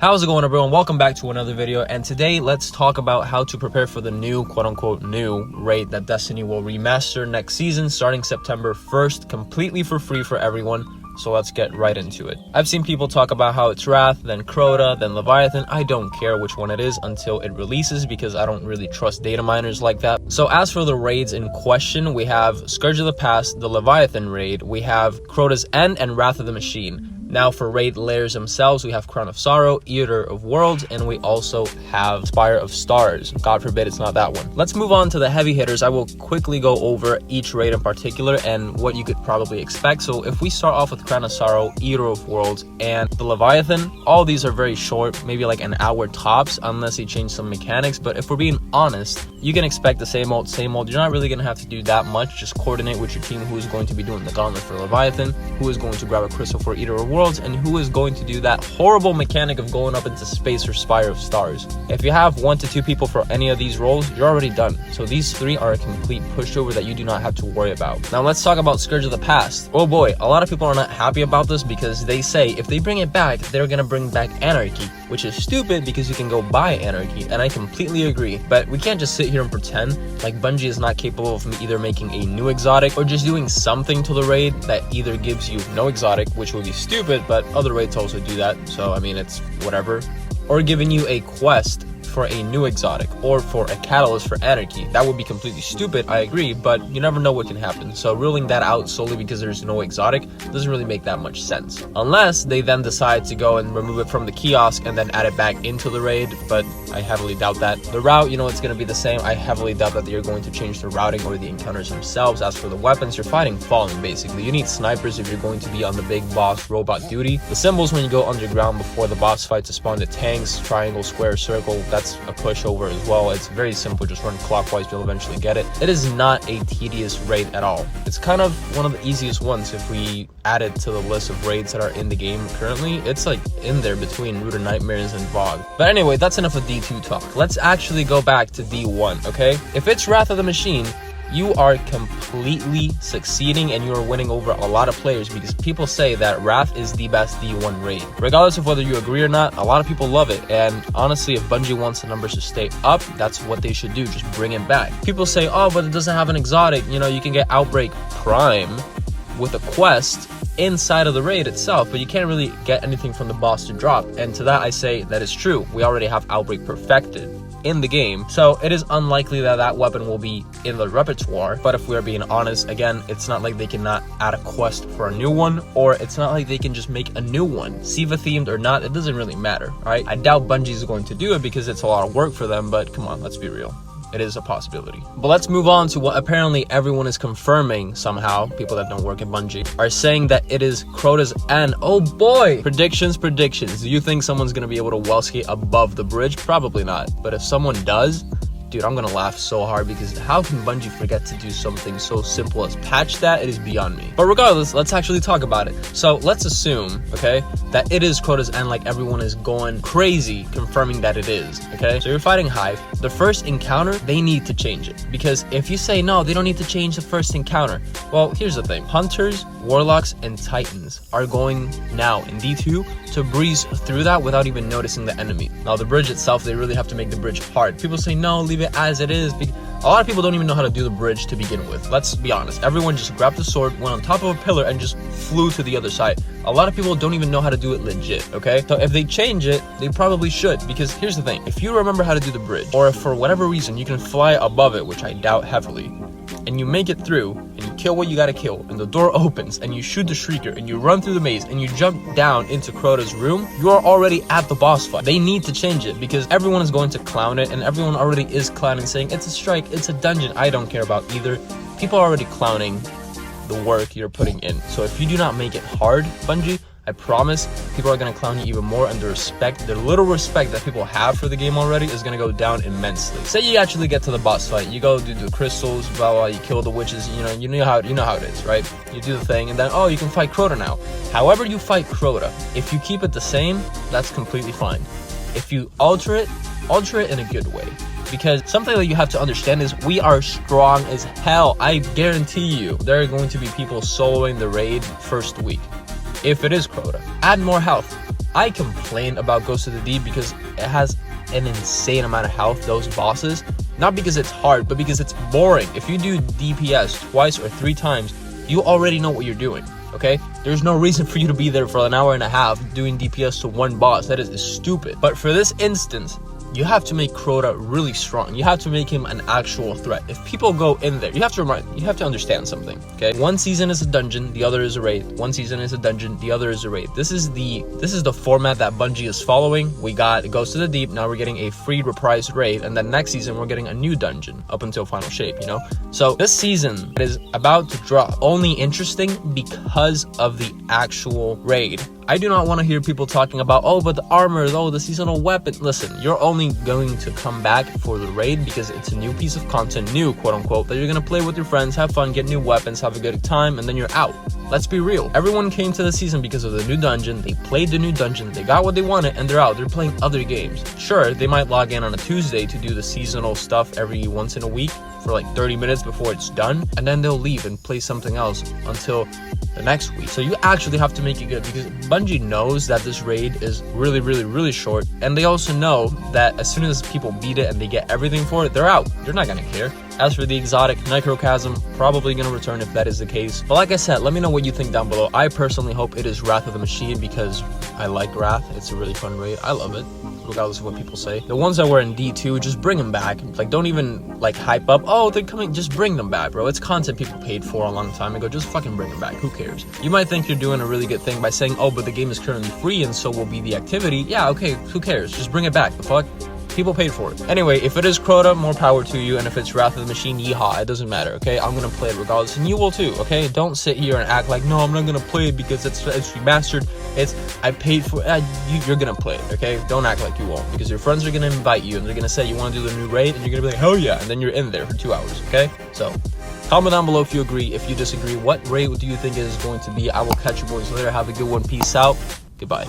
How's it going, everyone? Welcome back to another video, and today let's talk about how to prepare for the new quote-unquote new raid that Destiny will remaster next season starting September 1st, completely for free for everyone. So let's get right into it. I've seen people talk about how it's Wrath, then Crota, then Leviathan. I don't care which one it is until it releases because I don't really trust data miners like that. So as for the raids in question, we have Scourge of the Past, the Leviathan raid, we have Crota's End, and Wrath of the Machine. Now for raid layers themselves, we have Crown of Sorrow, Eater of Worlds, and we also have Spire of Stars. God forbid it's not that one. Let's move on to the heavy hitters. I will quickly go over each raid in particular and what you could probably expect. So if we start off with Crown of Sorrow, Eater of Worlds, and the Leviathan, all these are very short, maybe like an hour tops, unless you change some mechanics. But if we're being honest, you can expect the same old, same old. You're not really going to have to do that much. Just coordinate with your team who is going to be doing the gauntlet for Leviathan, who is going to grab a crystal for Eater of Worlds, and who is going to do that horrible mechanic of going up into space for Spire of Stars. If you have 1 to 2 people for any of these roles, you're already done. So these 3 are a complete pushover that you do not have to worry about. Now let's talk about Scourge of the Past. Oh boy, a lot of people are not happy about this because they say if they bring it back, they're gonna bring back Anarchy, which is stupid because you can go buy Anarchy, and I completely agree. But we can't just sit here and pretend like Bungie is not capable of either making a new exotic or just doing something to the raid that either gives you no exotic, which will be stupid, but other raids also do that, so I mean, it's whatever, or giving you a quest for a new exotic or for a catalyst for Anarchy. That would be completely stupid, I agree, but you never know what can happen. So ruling that out solely because there's no exotic doesn't really make that much sense, unless they then decide to go and remove it from the kiosk and then add it back into the raid, but I heavily doubt that. The route, it's going to be the same. I heavily doubt that they're going to change the routing or the encounters themselves. As for the weapons, you're fighting Fallen basically. You need snipers if you're going to be on the big boss robot duty. The symbols when you go underground before the boss fight to spawn the tanks, triangle, square, circle, that's a pushover as well. It's very simple, just run clockwise, you'll eventually get it. It is not a tedious raid at all. It's kind of one of the easiest ones if we add it to the list of raids that are in the game currently. It's like in there between Root of Nightmares and Vogue. But anyway, that's enough of D2 talk. Let's actually go back to D1, okay? If it's Wrath of the Machine, you are completely succeeding and you are winning over a lot of players because people say that Wrath is the best D1 raid. Regardless of whether you agree or not, a lot of people love it. And honestly, if Bungie wants the numbers to stay up, that's what they should do. Just bring it back. People say, oh, but it doesn't have an exotic. You can get Outbreak Prime with a quest inside of the raid itself, but you can't really get anything from the boss to drop. And to that I say that is true. We already have Outbreak perfected in the game, so it is unlikely that that weapon will be in the repertoire. But if we're being honest, again, it's not like they cannot add a quest for a new one, or it's not like they can just make a new one, Siva themed or not. It doesn't really matter. All right, I doubt Bungie is going to do it because it's a lot of work for them, but come on, let's be real, it is a possibility. But let's move on to what apparently everyone is confirming somehow. People that don't work at Bungie are saying that it is Crota's End. Oh boy! Predictions. Do you think someone's gonna be able to well skate above the bridge? Probably not. But if someone does, dude, I'm gonna laugh so hard because how can Bungie forget to do something so simple as patch that? It is beyond me. But regardless, let's actually talk about it. So let's assume, okay, that it is Crota's End, like everyone is going crazy confirming that it is, okay? So you're fighting Hive. The first encounter, they need to change it. Because if you say, no, they don't need to change the first encounter. Well, here's the thing. Hunters, Warlocks, and Titans are going now in D2 to breeze through that without even noticing the enemy. Now, the bridge itself, they really have to make the bridge hard. People say, no, leave it as it is. A lot of people don't even know how to do the bridge to begin with. Let's be honest. Everyone just grabbed the sword, went on top of a pillar, and just flew to the other side. A lot of people don't even know how to do it legit, okay? So if they change it, they probably should, because here's the thing. If you remember how to do the bridge, or if for whatever reason you can fly above it, which I doubt heavily, and you make it through, and you kill what you gotta kill, and the door opens, and you shoot the Shrieker, and you run through the maze, and you jump down into Crota's room, you are already at the boss fight. They need to change it, because everyone is going to clown it, and everyone already is clowning, saying, it's a strike, it's a dungeon. I don't care about either. People are already clowning the work you're putting in. So if you do not make it hard, Bungie, I promise people are going to clown you even more, and the little respect that people have for the game already is going to go down immensely. Say you actually get to the boss fight, you go do the crystals, blah blah, you kill the witches, you know how it is, right? You do the thing, and then oh, you can fight Crota now. However you fight Crota, if you keep it the same, that's completely fine. If you alter it in a good way. Because something that you have to understand is we are strong as hell. I guarantee you there are going to be people soloing the raid first week. If it is Crota, add more health. I complain about Ghost of the Deep because it has an insane amount of health, those bosses. Not because it's hard, but because it's boring. If you do DPS twice or 3 times, you already know what you're doing, okay? There's no reason for you to be there for an hour and a half doing DPS to one boss. That is stupid. But for this instance, you have to make Crota really strong. You have to make him an actual threat. If people go in there, you have to understand something, okay? One season is a dungeon, the other is a raid. One season is a dungeon, the other is a raid. This is the format that Bungie is following. We got Ghost of the Deep, now we're getting a free reprised raid, and then next season we're getting a new dungeon up until final shape, you know? So this season is about to drop only interesting because of the actual raid. I do not want to hear people talking about, oh, but the armor, oh, the seasonal weapon. Listen, you're only going to come back for the raid because it's a new piece of content, new, quote unquote, that you're going to play with your friends, have fun, get new weapons, have a good time, and then you're out. Let's be real. Everyone came to the season because of the new dungeon. They played the new dungeon, they got what they wanted, and they're out. They're playing other games. Sure, they might log in on a Tuesday to do the seasonal stuff every once in a week for like 30 minutes before it's done, and then they'll leave and play something else until the next week. So you actually have to make it good because Bungie knows that this raid is really, really, really short, and they also know that as soon as people beat it and they get everything for it, they're out. They're not gonna care. As for the exotic, Necrochasm, probably gonna return if that is the case. But like I said, let me know what you think down below. I personally hope it is Wrath of the Machine because I like Wrath. It's a really fun raid. I love it, regardless of what people say. The ones that were in D2, just bring them back. Like, don't even like hype up, oh, they're coming, just bring them back, bro. It's content people paid for a long time ago. Just fucking bring them back. Who cares? You might think you're doing a really good thing by saying, oh, but the game is currently free and so will be the activity. Yeah, okay, who cares? Just bring it back. The fuck? People paid for it. Anyway, if it is Crota, more power to you, and if it's Wrath of the Machine, yeehaw, it doesn't matter, okay? I'm gonna play it regardless, and you will too, okay? Don't sit here and act like, no, I'm not gonna play it because it's remastered, I paid for it. You're gonna play it, okay? Don't act like you won't, because your friends are gonna invite you, and they're gonna say, you wanna do the new raid? And you're gonna be like, hell yeah, and then you're in there for 2 hours, okay? So, comment down below if you agree. If you disagree, what raid do you think it is going to be? I will catch you boys later. Have a good one. Peace out. Goodbye.